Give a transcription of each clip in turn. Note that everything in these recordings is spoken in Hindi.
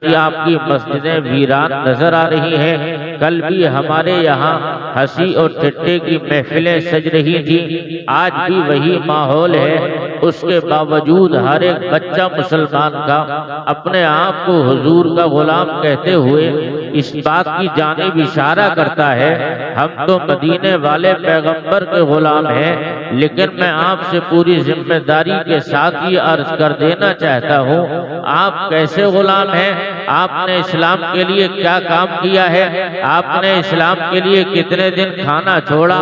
कि आपकी मस्जिदें वीरान नजर आ रही हैं। कल भी हमारे यहाँ हंसी और ठट्टे की महफिलें सज रही थी, आज भी वही माहौल है। उसके बावजूद हर एक बच्चा मुसलमान का अपने आप को हुजूर का गुलाम कहते हुए इस बात की जानिब इशारा करता है, हम तो मदीने वाले पैगंबर के गुलाम हैं। लेकिन मैं आपसे पूरी जिम्मेदारी के साथ ये अर्ज कर देना चाहता हूँ, आप कैसे गुलाम हैं? आपने इस्लाम के लिए क्या काम किया है? आपने इस्लाम के लिए कितने दिन खाना छोड़ा?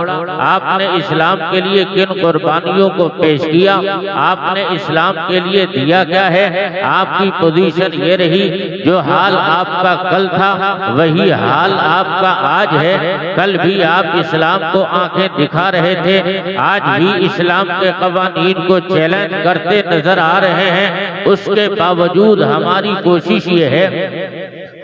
आपने इस्लाम के लिए किन कुर्बानियों को पेश किया? आपने इस्लाम के लिए दिया क्या है? आपकी पोजीशन ये रही, जो हाल आपका कल था वही हाल आपका आज है। कल भी आप इस्लाम को आंखें दिखा रहे थे, आज भी इस्लाम के कवानीन को चैलेंज करते नजर आ रहे हैं। उसके बावजूद हमारी कोशिश ये है,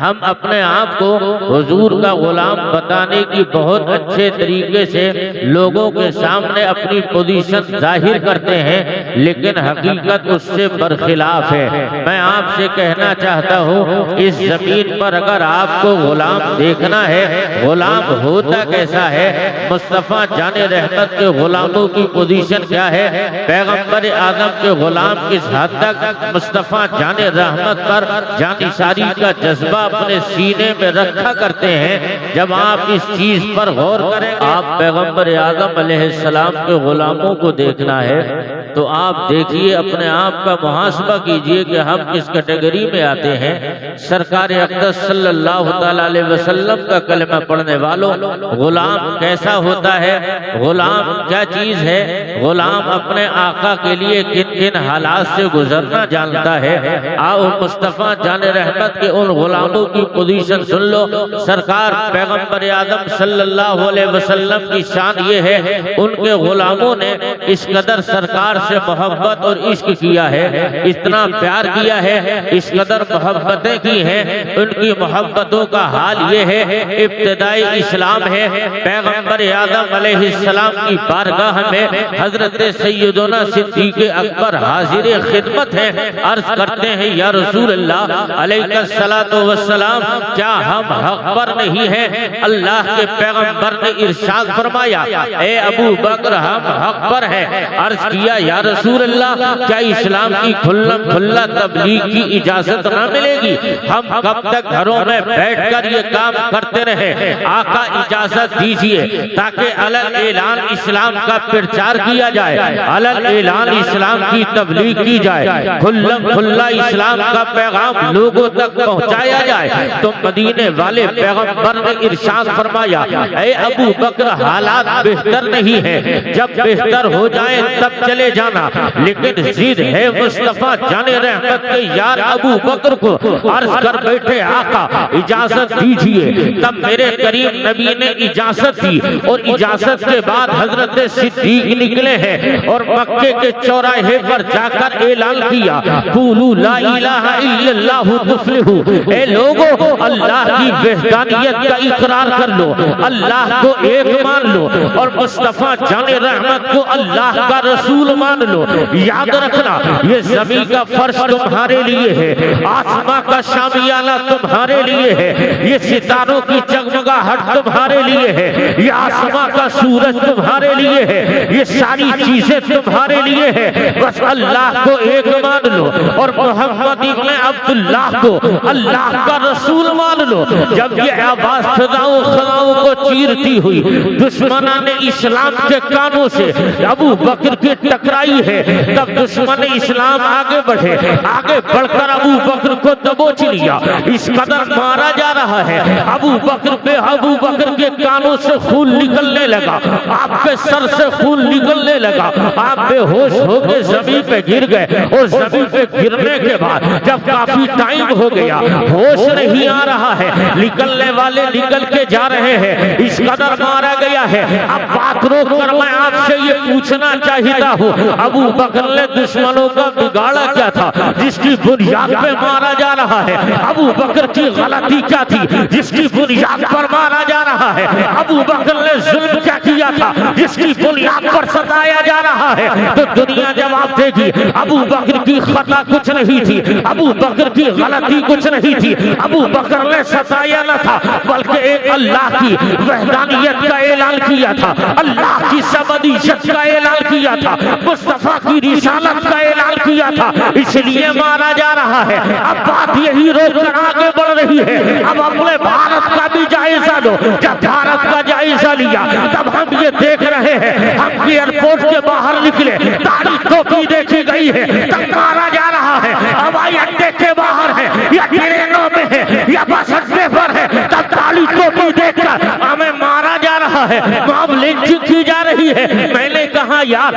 हम अपने आप को हुजूर का गुलाम बताने की बहुत अच्छे तरीके से लोगों के सामने अपनी पोजीशन जाहिर करते हैं, लेकिन हकीकत उससे बरखिलाफ है। मैं आपसे कहना चाहता हूँ, इस जमीन पर अगर आपको गुलाम देखना है, गुलाम होता कैसा है, मुस्तफा जाने रहमत के गुलामों की पोजीशन क्या है, पैगंबर आदम के गुलाम किस हद तक मुस्तफा जाने रहमत पर जानिसारी का जज्बा अपने सीने में रखा करते हैं। जब आप इस चीज पर गौर करें, आप पैगंबर आदम अलैहिस्सलाम के गुलामों को देखना है तो आप देखिए, अपने आप का मुहासबा कीजिए कि हम किस कैटेगरी में आते हैं। सरकार अक़दस सल्लल्लाहु अलैहि वसल्लम का कलमा पढ़ने वालों, गुलाम कैसा होता है, गुलाम क्या चीज है, गुलाम अपने आका के लिए किन किन हालात से गुजरना जानता है। आओ मुस्तफा जाने रहमत के उन गुलामों की पोजीशन सुन लो। सरकार पैगंबर आदम सल्लल्लाहु अलैहि वसल्लम की शान ये है, उनके गुलामों ने इस कदर सरकार से मोहब्बत और इश्क किया है, इतना प्यार किया है, इस कदर मोहब्बतें की हैं। उनकी मोहब्बतों का हाल ये है, इब्तिदाई इस्लाम है, पैगंबर आदम अलैहिस्सलाम की बारगाह में हजरत सैयदना सिद्दीक़ अकबर हाजिर खिदमत है। अर्ज करते हैं, या रसूल अल्लाह अलैहिस्सलातु वस्सलाम, क्या हम हक पर नहीं हैं? अल्लाह के पैगंबर ने इरशाद फरमाया, ए अबू बकर, हम हक पर हैं। अर्ज किया, या रसूल अल्लाह, क्या इस्लाम की खुल्ला तबलीग की इजाजत ना मिलेगी? हम कब तक घरों में बैठकर ये काम करते रहे? आका इजाजत दीजिए ताकि अलल ऐलान इस्लाम का प्रचार किया जाए, अलल ऐलान इस्लाम की तबलीग की जाए, खुल्ला इस्लाम का पैगाम लोगों तक पहुंचाया जाए। तो मदीने वाले पैगंबर ने इरशाद फरमाया, ए अबू बकर, हालात बेहतर नहीं है, जब बेहतर हो जाए तब चले जाना। लेकिन जिद है मुस्तफा जाने रहमत के यार अबू बकर को। अर्ज कर बैठे, आका इजाजत दीजिए। तब मेरे करीम नबी ने इजाजत दी और इजाजत के बाद हजरत सिद्दीक निकले हैं और मक्के के चौराहे पर जाकर ऐलान किया, क़ूलू ला इलाहा इल्लल्लाहु तुफ्लिहू। ए लोगों, अल्लाह की वहदानियत का इकरार कर लो, अल्लाह को एक मान लो और मुस्तफा जाने रहमत को अल्लाह का रसूल मान लो। याद रखना, ये जमीन का फर्श तुम्हारे लिए है, आसमां का शामियाना तुम्हारे लिए है, ये सितारों की जगमगाहट तुम्हारे लिए है, ये आसमां का सूरज तुम्हारे लिए है, ये सारी चीजें तुम्हारे लिए है। बस अल्लाह को एक मान लो और मोहम्मद इब्न अब्दुल्लाह को अल्लाह का रसूल मान लो। जब ये आवाज फिजाओं खलाओं को चीरती हुई दुश्मना ने इस्लाम के कानों से अबू बकर की टकराई है, तब दुश्मन इस्लाम आगे बढ़े, आगे बढ़कर अबू बकर को दबोच लिया। इस कदर मारा जा रहा है, अबू बकर के कानों से खून निकलने लगा, आपके सर से खून निकलने लगा, आप बेहोश होकर जमीन पे गिर गए और जमीन पे गिरने के बाद जब काफी टाइम हो गया, होश नहीं आ रहा है, निकलने वाले निकल के जा रहे हैं, इस कदर मारा गया है। अब बात रोक कर मैं आपसे ये पूछना चाहता हूँ, अबू अबू बकर ने दुश्मनों का बिगाड़ा क्या था जिसकी बुनियाद पे मारा जा रहा है? अबू बकर की गलती क्या थी जिसकी बुनियाद पर मारा जा रहा है? अबू बकर ने जुल्म क्या किया था जिसकी बुनियाद पर सताया जा रहा है? तो दुनिया जवाब देगी अबू बकर की खता कुछ नहीं थी, अबू बकर की गलती कुछ नहीं थी, अबू बकर ने सताया न था बल्कि एक अल्लाह की वहदानियत का ऐलान किया था, अल्लाह की सबदियत का ऐलान किया था, मुस्तफा की रिसालत का ऐलान किया था, इसलिए मारा जा रहा है। अब बात यही रोककर आगे बढ़ रही है। अब अपने भारत का भी जायजा लो। जब भारत का जायजा लिया तब हम ये देख रहे हैं, हम एयरपोर्ट के बाहर निकले दाढ़ी टोपी देखी गई है तब मारा जा रहा है, हवाई अड्डे के बाहर है या ट्रेनों में है या बस अड्डे पर है तब दाढ़ी टोपी देखकर हमें मारा जा रहा है, मॉब लिंचिंग की जा रही है। मैंने कहा यार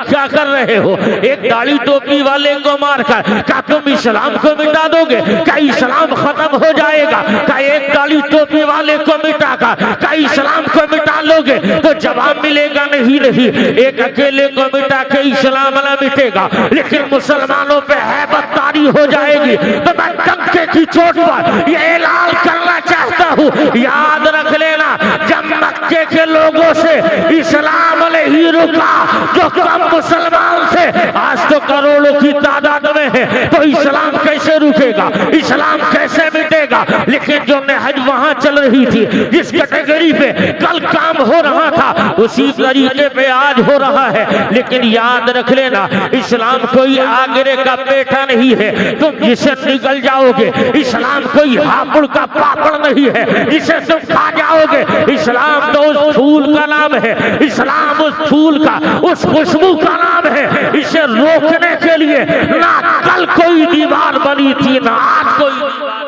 क्या कर रहे हो? एक दाढ़ी टोपी वाले को मारकर क्या तुम इस्लाम को मिटा दोगे? क्या इस्लाम खत्म हो जाएगा? क्या एक दाढ़ी टोपी वाले को मिटाकर क्या इस्लाम को मिटा लोगे? तो जवाब मिलेगा नहीं। एक अकेले को मिटा के इस्लाम न मिटेगा, लेकिन मुसलमानों पे हैबत तारी हो जाएगी। तो मैं डंके की चोट पर ये ऐलान करना चाहता हूँ, याद रख लेना जब मक्के के लोगों से इस्लाम नहीं रुका जो कम मुसलमान थे आज तो करोड़ों की तादाद में है, तो इस्लाम कैसे रुकेगा? इस्लाम कैसे मिटेगा? लेकिन जो नहज वहां चल रही थी, जिस कैटेगरी पे कल काम हो रहा था उसी तरीके पे आज हो रहा है। लेकिन याद रख लेना इस्लाम कोई आगरे का पेठा नहीं है तुम जिसे निगल जाओगे, इस्लाम कोई हापुड़ का पापड़ नहीं है जिसे तुम खा जाओगे। इस्लाम तो उस फूल का नाम है, इस्लाम उस फूल का, उस खुशबू का नाम है। इसे रोकने के लिए ना कल कोई दीवार बनी थी ना आज कोई दीवार।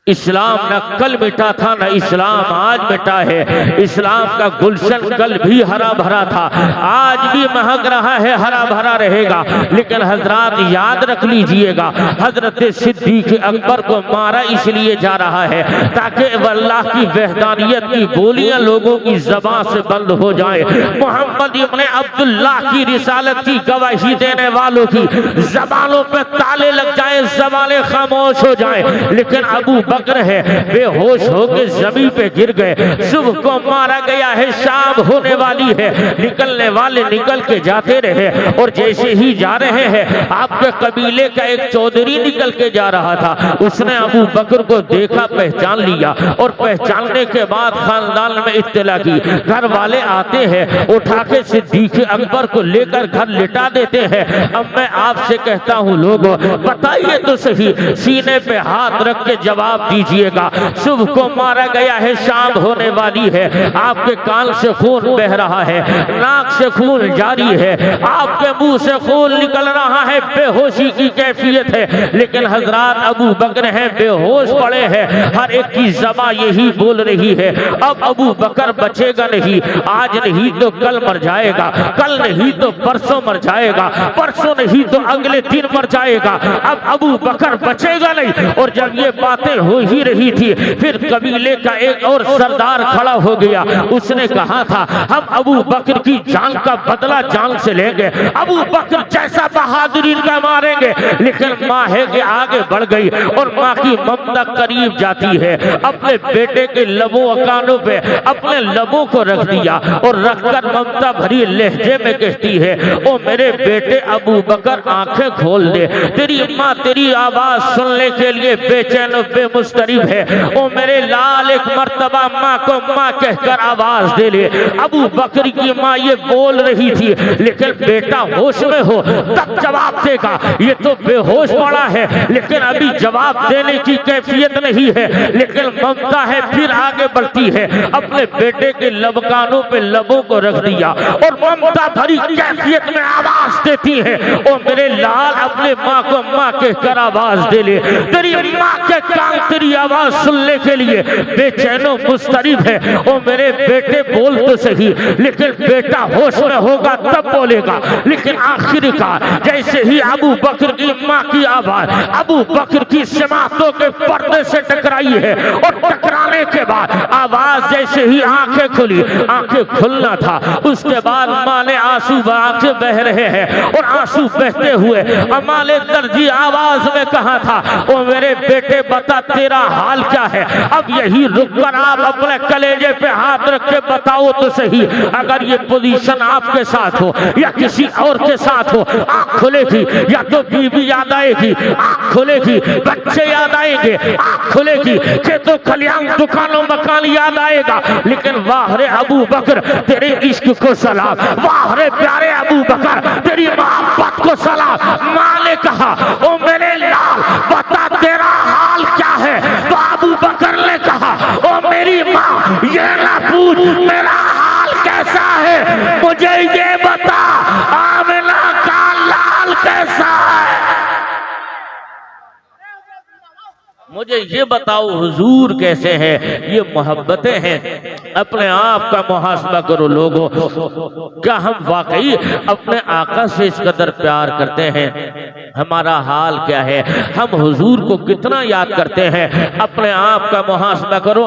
इस्लाम न कल मिटा था न इस्लाम आज मिटा है। इस्लाम का गुलशन कल भी हरा भरा था, आज भी महक रहा है, हरा भरा रहेगा। लेकिन हजरात याद रख लीजिएगा हजरत सिद्दीक अकबर को मारा इसलिए जा रहा है ताकि अल्लाह की वहदानियत की बोलियां लोगों की ज़बान से बंद हो जाए, मोहम्मद इब्ने अब्दुल्लाह की रिसालत की गवाही देने वालों की ज़बानों पे ताले लग जाए, ज़बानें खामोश हो जाए। लेकिन अबू बकर है बेहोश होकर जमीन पे गिर गए, सुबह को मारा गया है, शाम होने वाली है, निकलने वाले निकल के जाते रहे और जैसे ही जा रहे हैं आपके कबीले का एक चौधरी निकल के जा रहा था, उसने अबू बकर को देखा, पहचान लिया और पहचानने के बाद खानदान में इत्तला की। घर वाले आते हैं, उठा के सिद्दीक अकबर को लेकर घर लिटा देते हैं। अब मैं आपसे कहता हूँ लोगों बताइए तो सही, सीने पे हाथ रख के जवाब दीजिएगा। सुबह को मारा गया है, शाम होने वाली है, आपके कान से खून बह रहा है, नाक से खून जारी है, आपके मुंह से खून निकल रहा है, बेहोशी की कैफियत है। लेकिन हजरात अबू बकर हैं, बेहोश पड़े हैं, हर एक की ज़बान यही बोल रही है अब अबू बकर बचेगा नहीं, आज नहीं तो कल मर जाएगा, कल नहीं तो परसों मर जाएगा, परसों नहीं तो अगले दिन मर जाएगा, अब अबू बकर बचेगा नहीं। और जब ये बातें हो ही रही थी फिर कबीले का एक और सरदार खड़ा हो गया, उसने कहा था हम अबू बकर की जान का बदला जान से लेंगे, अबू बकर जैसा बहादुरी का मारेंगे। लेकिन माँ है कि आगे बढ़ गई और माँ की ममता करीब जाती है, अपने बेटे के लबों कानों पे अपने लबों को रख दिया और रखकर ममता भरी लहजे में कहती है ओ मेरे बेटे अबू बकर आंखें खोल दे, तेरी माँ तेरी आवाज सुनने के लिए बेचैन बेमुस्तरिब है, ओ मेरे लाल एक मर्तबा माँ को माँ कहकर आवाज दे ले। अबू बकर की माँ ये बोल रही थी लेकिन बेटा होश में हो तब जवाब देगा, ये तो बेहोश पड़ा है लेकिन अभी जवाब देने की कैफियत नहीं है, लेकिन ममता है फिर आगे बढ़ती है, अपने बेटे के लब कानों पे लबों को रख दिया और ममता भरी कैफियत में आवाज देती है ओ मेरे लाल अपने माँ को माँ कहकर आवाज दे ले, तेरी माँ के कान तेरी आवाज सुनने के लिए बेचैनो मुस्तरिब है। ओ मेरे बेटे बोल तो सही, लेकिन बेटा होश में होगा तब बोलेगा। लेकिन आखिरकार जैसे ही अबू बकर की माँ की आवाज अबू बकर की समातों के पर्दे से टकराई है, और टकराने के बाद आवाज जैसे ही आंखें खुली, आंखें खुलना था, उसके बाद माँ ने आंसू आंखें बह रहे हैं और आंसू बहते हुए अम्मा ने दर्जी आवाज में कहा था, ओ मेरे बेटे बता तेरा हाल क्या है। अब यही रुक कर आप अपने कलेजे पे हाथ रख के बताओ तो सही, अगर ये पोजीशन आपके साथ हो या किसी और के साथ हो, आंख खुलेगी या तो बीवी याद आएगी, आंख खुलेगी बच्चे याद आएंगे, आंख खुलेगी खेतों खलियान दुकानों मकान याद आएगा। लेकिन वाह रे अबू बकर तेरे इश्क को सलाम, वाह रे प्यारे अबू बकर तेरी मोहब्बत को सलाम। माँ ने कहा, ओ मेरे लाल बता तेरा हाल क्या है। तो अबू बकर ने कहा, ओ मेरी माँ ये ना पूछ मेरा हाल कैसा है, मुझे ये बता आमिना का लाल कैसा है। मुझे ये बताओ हुजूर कैसे हैं। ये मोहब्बतें हैं। अपने आप का मुहासबा करो लोगों, क्या हम वाकई अपने आका से इस कदर प्यार करते हैं? हमारा हाल क्या है? हम हुजूर को कितना याद करते हैं? अपने आप का मुहासबा करो।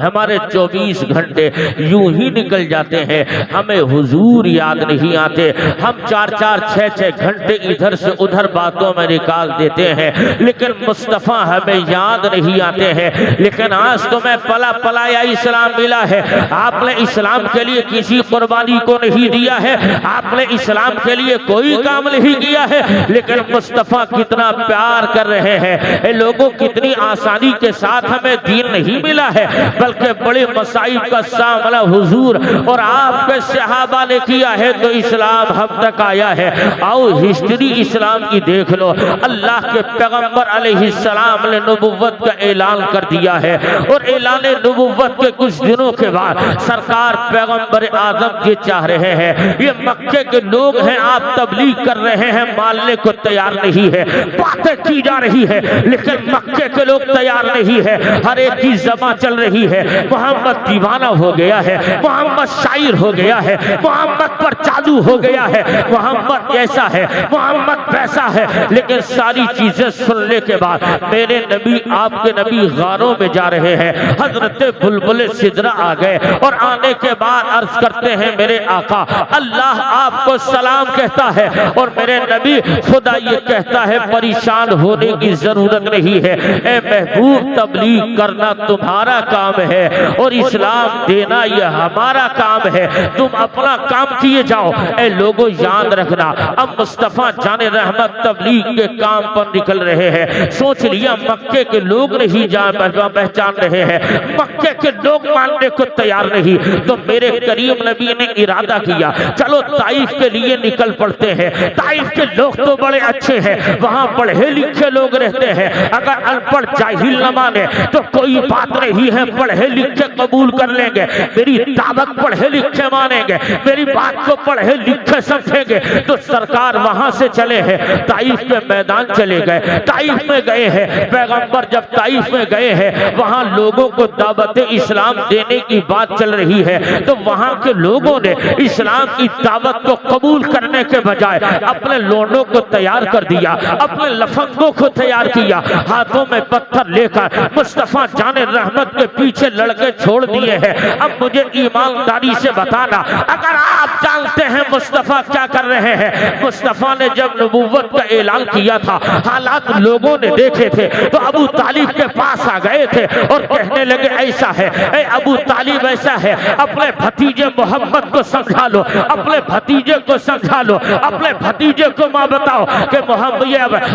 हमारे 24 घंटे यूं ही निकल जाते हैं, हमें हुजूर याद नहीं आते। हम 4-4, 6-6 घंटे इधर से उधर बातों में निकाल देते हैं, लेकिन मुस्तफ़ा हमें याद नहीं आते हैं। लेकिन आज तो मैं पला पलाया इस्लाम मिला है। आपने इस्लाम के लिए किसी कुर्बानी को नहीं दिया है, आपने इस्लाम के लिए कोई काम नहीं किया है, लेकिन मुस्तफ़ा कितना प्यार कर रहे हैं। लोगों कितनी आसानी के साथ हमें दीन नहीं मिला है, बल्कि बड़े मसाइब का सामना हुजूर और आपके सहाबा ने किया है, तो इस्लाम हम तक आया है। आओ हिस्ट्री इस्लाम की देख लो। अल्लाह के पैगंबर अलैहिस्सलाम ने नबुव्वत का ऐलान कर दिया है, और ऐलान नबुव्वत के कुछ दिनों के बाद सरकार पैगंबर आजम के चाह रहे हैं। ये मक्के के लोग हैं, आप तबलीग कर रहे हैं, मानने को तैयार नहीं है। बातें की जा रही है, लेकिन मक्के के लोग तैयार नहीं है। हर एक की ज़बान चल रही है, मोहम्मद दीवाना हो गया है, मोहम्मद शायर हो गया है, मोहम्मद पर जादू हो गया है, मोहम्मद ऐसा है, मोहम्मद वैसा है। लेकिन सारी चीजें सुनने के बाद मेरे नबी आपके नबी गारों में जा रहे हैं। हजरत बुलबुल सिदरा आ गए, और आने के बाद अर्ज करते हैं, मेरे आका अल्लाह आपको सलाम कहता है, और मेरे नबी खुदा ये कहता है परेशान होने की जरूरत नहीं है। ए महबूब तबलीग करना तुम्हारा काम है, और इस्लाम देना यह हमारा काम है। तुम अपना काम किए जाओ। ए लोगों याद रखना, अब मुस्तफा जाने रहमत तबलीग के काम पर निकल रहे हैं। सोच लिया मक्के के लोग नहीं जान पहचान रहे हैं, मक्के के लोग मानने को तैयार नहीं, तो मेरे करीम नबी ने इरादा किया, चलो ताइफ के लिए निकल पड़ते हैं। ताइफ के लोग तो बड़े अच्छे हैं, वहां पढ़े लिखे लोग रहते हैं। अगर अनपढ़ जाहिल न माने तो कोई बात नहीं है, पढ़े लिखे कबूल कर लेंगे। मेरी दावत पढ़े लिखे मानेंगे, मेरी बात को पढ़े लिखे समझेंगे। तो सरकार वहां से चले हैं, ताइफ के मैदान चले गए। ताइफ में गए हैं, पैगंबर जब ताइफ में गए हैं, वहां लोगों को दावत इस्लाम देने की बात चल रही है। तो वहां के लोगों ने इस्लाम की दावत को कबूल करने के बजाय अपने लोंडों को तैयार कर दिया, अपने लफंगों को तैयार किया, हाथों में पत्थर लेकर मुस्तफा जाने रहमत के पीछे लड़के छोड़ दिए हैं। अब मुझे ईमानदारी से बताना, अगर आप जानते हैं मुस्तफा क्या कर रहे हैं। मुस्तफा ने जब नबूवत का ऐलान किया था, हालात लोगों ने देखे थे, तो अबू तालिब के पास आ गए थे और कहने लगे ऐसा है, ए अबू तालिब ऐसा है, अपने भतीजे मोहम्मद को समझा लो, अपने भतीजे को समझा लो, अपने भतीजे को माँ बताओ कि मोहम्मद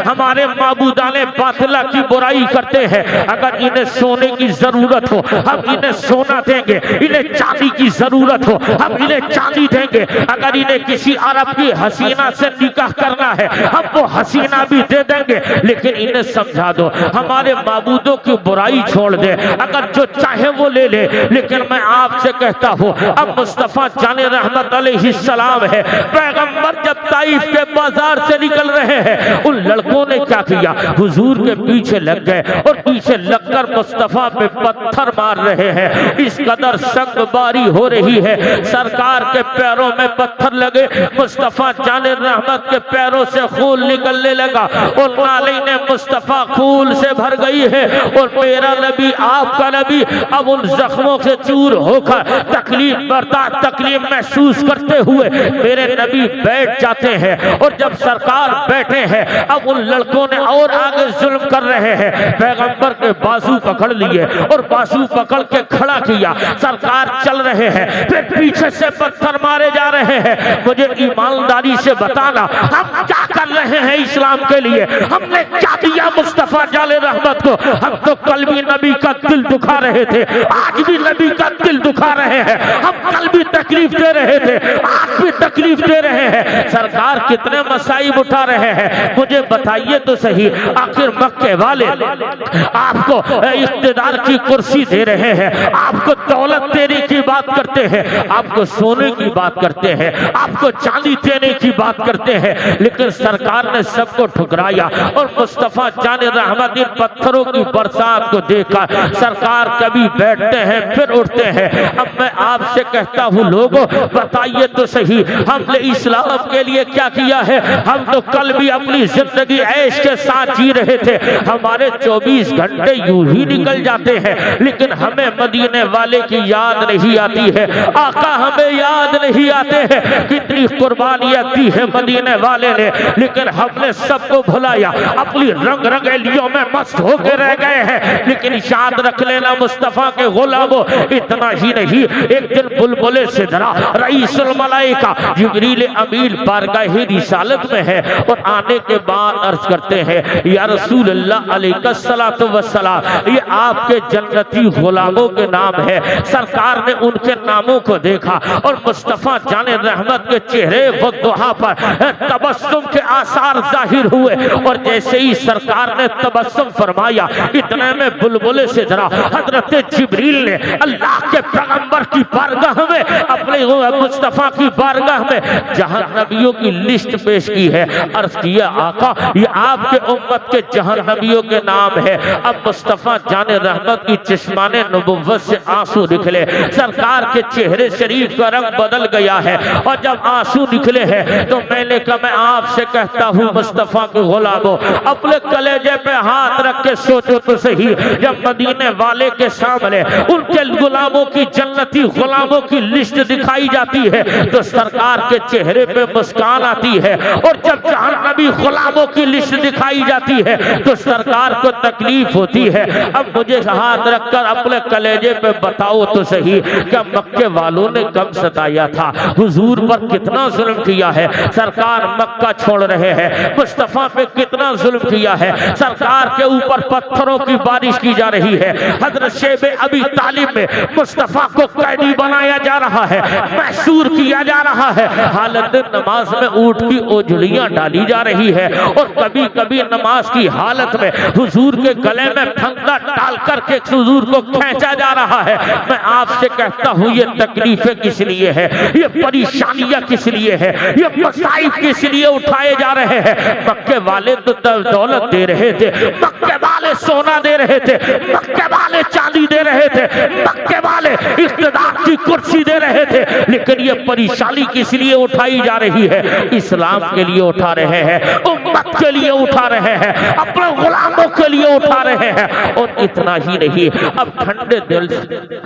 हमारे माबूदाने बातिला की बुराई करते हैं, अगर इन्हें सोने की जरूरत हो हम इन्हें सोना देंगे, इन्हें चांदी की जरूरत हो हम इन्हें चांदी देंगे। देंगे। अगर इन्हें किसी अरब की हसीना से निकाह करना है हम वो हसीना भी दे देंगे, लेकिन इन्हें समझा दो हमारे माबूदों की बुराई छोड़ दे, अगर जो चाहे वो ले ले। लेकिन मैं आपसे कहता हूँ अब मुस्तफा जाने रहमत अलैहिस्सलाम है, पैगंबर जब ताइफ के बाजार से निकल रहे हैं उन लड़कों ने क्या किया, हुजूर के पीछे लग गए और पीछे लगकर मुस्तफा पे पत्थर मार रहे हैं। इस कदर संगबारी हो रही है, सरकार के पैरों में पत्थर लगे, मुस्तफा जाने रहमत के पैरों से खून निकलने लगा और नालिन मुस्तफा खून से भर गई है। और मेरा नबी आपका नबी अब उन जख्मों से चूर होकर तकलीफ महसूस करते हुए मेरे नबी बैठ जाते हैं। और जब सरकार बैठे हैं अब उन लड़कों ने और आगे जुल्म कर रहे हैं, पैगंबर के बाजू पकड़ लिए और बाजू पकड़ के खड़ा किया, सरकार चल रहे हैं, फिर पीछे से पत्थर मारे जा रहे हैं। मुझे ईमानदारी से बताना हम क्या कर रहे हैं इस्लाम के लिए, हमने क्या दिया मुस्तफा जाले रहमत को? हम तो कल भी नबी का दिल दुखा रहे थे, आज भी नबी का दिल दुखा रहे हैं, हम कल भी तकलीफ दे रहे थे, आज भी तकलीफ दे रहे हैं। सरकार कितने मसाइब उठा रहे हैं मुझे बताइए तो सही। आखिर मक्के वाले आपको इख्तिदार की कुर्सी दे रहे हैं, आपको दौलत देने की बात करते हैं, आपको सोने की बात करते हैं, आपको चांदी देने की बात करते हैं, लेकिन सरकार ने सबको ठुकराया। और मुस्तफा जाने रहमत इन पत्थरों की बरसात को देखा सरकार कभी बैठते हैं फिर उठते हैं। अब मैं आपसे कहता हूँ लोगों बताइए तो सही, हमने इस्लाम के लिए क्या किया है? हम तो कल भी अपनी जिंदगी ऐश के साथ जी रहे थे, हमारे 24 घंटे यूं ही निकल जाते हैं, लेकिन हमें मदीने वाले की याद नहीं आती है, आका हमें याद नहीं आते हैं। कितनी कुर्बानियां दी है मदीने वाले ने, लेकिन हमने सबको भुलाया, अपनी रंग रंगेलियों में मस्त होकर रह गए हैं। लेकिन याद रख लेना मुस्तफा के गुलामों, इतना ही नहीं, एक दिन बुलबुले सिदरा रईसुल मलाइका जिब्रील अमीन बारगाह रिसालत में है और आने के बाद अर्ज करते हैं या रसूल अल्लाह अलैहिस्सलातु वस्सलाम, ये आपके जन्नती गुलामों के नाम है। सरकार ने उनके नामों को देखा और मुस्तफा जाने रहमत के चेहरे व दुहा पर तबस्सुम के आसार जाहिर हुए। और जैसे ही सरकार ने तबस्सुम फरमाया, इतने में बुलबुले से जरा हजरत जिब्रील ने अल्लाह के पैगंबर की बारगाह में, अपने मुस्तफा की बारगाह में जहन्नमियों की लिस्ट पेश की है। अर्ज किया आका ये आपके उम्मत के जहन्नमियों के नाम है। अब मुस्तफा जाने रहमत की चश्माने नबुव्वत से आंसू निकले, सरकार के चेहरे शरीफ का रंग बदल गया है। और जब आंसू निकले हैं तो मैंने कहा मैं आपसे कहता हूँ मुस्तफा के गुलामों, अपने कलेजे पे हाथ रख के सोचो तो सही, जब मदीने वाले के सामने उनके गुलामों की जन्नती गुलामों की लिस्ट दिखाई जाती है तो सरकार के चेहरे पे मुस्कान आती है, और जब जहन्नमी गुलामों की लिस्ट दिखाई जाती है तो सरकार को तकलीफ होती है। अब मुझे हाथ रखकर अपने कलेजे पे बताओ तो सही, क्या मक्के वालों ने कब सताया था, हुजूर पर कितना जुल्म किया है, सरकार मक्का छोड़ रहे हैं, मुस्तफा पे कितना जुल्म किया है, सरकार के ऊपर पत्थरों की बारिश की जा रही है, हजरत शेबे अबी तालिब में मुस्तफा को कैदी बनाया जा रहा है, महसूर किया जा रहा है, हालत नमाज में ऊंट की ओझड़ियां डाली जा रही है, और कभी कभी नमाज की हालत में हुजूर के गले में फंदा डाल करके हुजूर को खींचा जा रहा है। मैं आपसे कहता हूँ ये तकलीफें किस लिए है, ये परेशानियां किस लिए है, ये मसाइब किस लिए उठाए जा रहे हैं? मक्के वाले तो दौलत दे रहे थे, मक्के वाले सोना दे रहे थे, मक्के वाले चांदी दे रहे थे, मक्के वाले इख्तिदार की कुर्सी दे रहे थे, लेकिन ये परेशानी किस लिए उठाई जा रही है? इस्लाम के लिए उठा रहे हैं, उम्मत के लिए उठा रहे हैं, अपने गुलामों के लिए उठा रहे हैं। और इतना ही नहीं, अब ठंडे दिल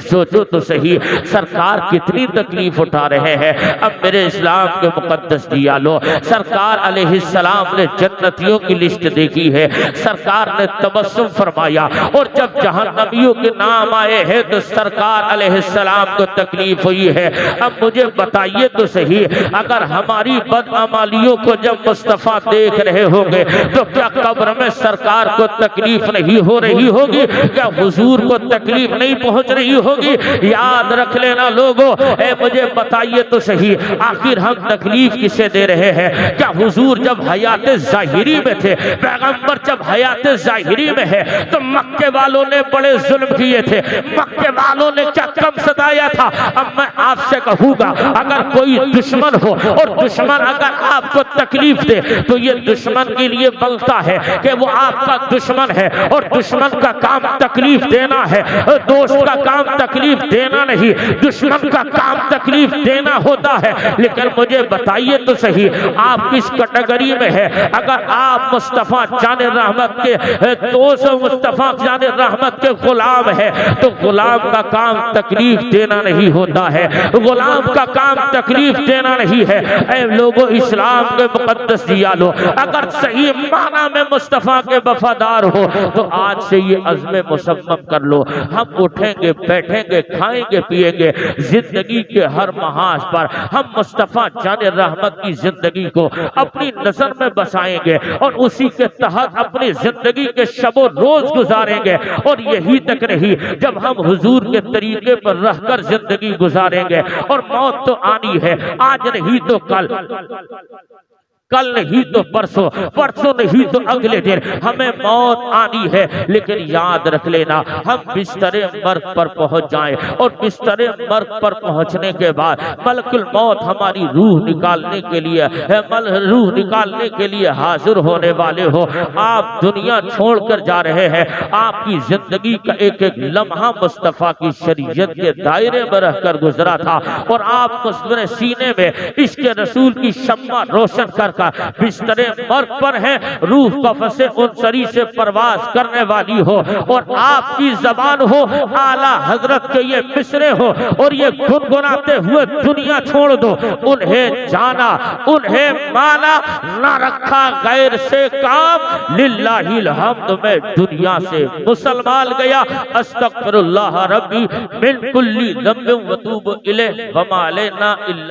सोचो तो सही, सरकार कितनी तकलीफ उठा रहे हैं। अब मेरे इस्लाम के मुकद्दस दियालो, सरकार अलैहिस्सलाम ने जन्नतियों की लिस्ट देखी है, सरकार ने तबस्सुम तबस्सुम फरमाया। और जब जहन्नमियों के नाम आए हैं तो सरकार अलैहिस्सलाम को तकलीफ हुई है। अब मुझे बताइए तो सही, अगर हमारी बदअमालियों को जब मुस्तफा देख रहे होंगे तो क्या कब्र में सरकार को तकलीफ नहीं हो रही होगी? क्या हुजूर को तकलीफ नहीं पहुंच रही होगी? याद रख लेना लोगों, मुझे बताइए तो सही, आखिर हम तकलीफ किसे दे रहे हैं? क्या हुजूर जब हयात जाहिरी में थे, पैगंबर जब हयात जाहिरी में है, तो मक्के वालों ने बड़े जुल्म किए थे, मक्के वालों ने क्या कम सताया था? अब मैं आपसे कहूंगा, अगर कोई दुश्मन हो और दुश्मन अगर आपको तकलीफ दे तो ये दुश्मन के लिए बनता है कि वो आपका दुश्मन है और दुश्मन का काम तकलीफ देना है, दोस्त का काम तकलीफ देना नहीं, दुश्मन का काम तकलीफ देना होता है। लेकिन मुझे बताइए तो सही, आप किस कैटेगरी में है? अगर आप मुस्तफा जाने रहमत के दोस्त, मुस्तफा जाने रहमत के गुलाम है, तो गुलाम का काम तकलीफ देना नहीं होता है, गुलाम का काम तकलीफ देना नहीं है। ऐ लोगों, इस्लाम के मुकद्दस दिया लो, अगर सही माना में मुस्तफा के वफादार हो तो आज से ये अज़्म मुसम्मम कर लो, हम उठेंगे, बैठेंगे, खाएंगे, पिएंगे, जिंदगी के हर महाज पर हम मुस्तफा जाने रहमत की जिंदगी को अपनी नजर में बसाएंगे और उसी के तहत अपनी जिंदगी के शबो रोज गुजारेंगे। और यही तक नहीं, जब हम हुजूर के तरीके पर रहकर जिंदगी गुजारेंगे और मौत तो आनी है, आज नहीं तो कल, कल नहीं तो परसों, परसों नहीं तो अगले दिन हमें मौत आनी है। लेकिन याद रख लेना, हम बिस्तरे मर्ग पर पहुंच जाएं और बिस्तरे मर्ग पर पहुंचने के बाद मलकुल मौत हमारी रूह निकालने के लिए रूह निकालने के लिए हाजिर होने वाले हो। आप दुनिया छोड़कर जा रहे हैं, आपकी जिंदगी का एक एक लम्हा मुस्तफा की शरीयत के दायरे में रहकर गुजरा था और आप अपने सीने में इसके रसूल की शम्मा रोशन कर बिस्तरे मर्ग पर है, रूह कफ़से उनसरी से परवाज करने वाली हो और आपकी जबान हो आला हजरत के ये मिसरे हो और ये गुनगुनाते हुए दुनिया छोड़ दो। उन्हें जाना, उन्हें माना, ना रखा गैर से काम, लिल्लाहिल हम्द में दुनिया से मुसलमान गया। अस्तगफिरुल्लाह रब्बी मिन कुल्ली ज़ंबिन व तूबु इलैहि व मा अलैना इल्ला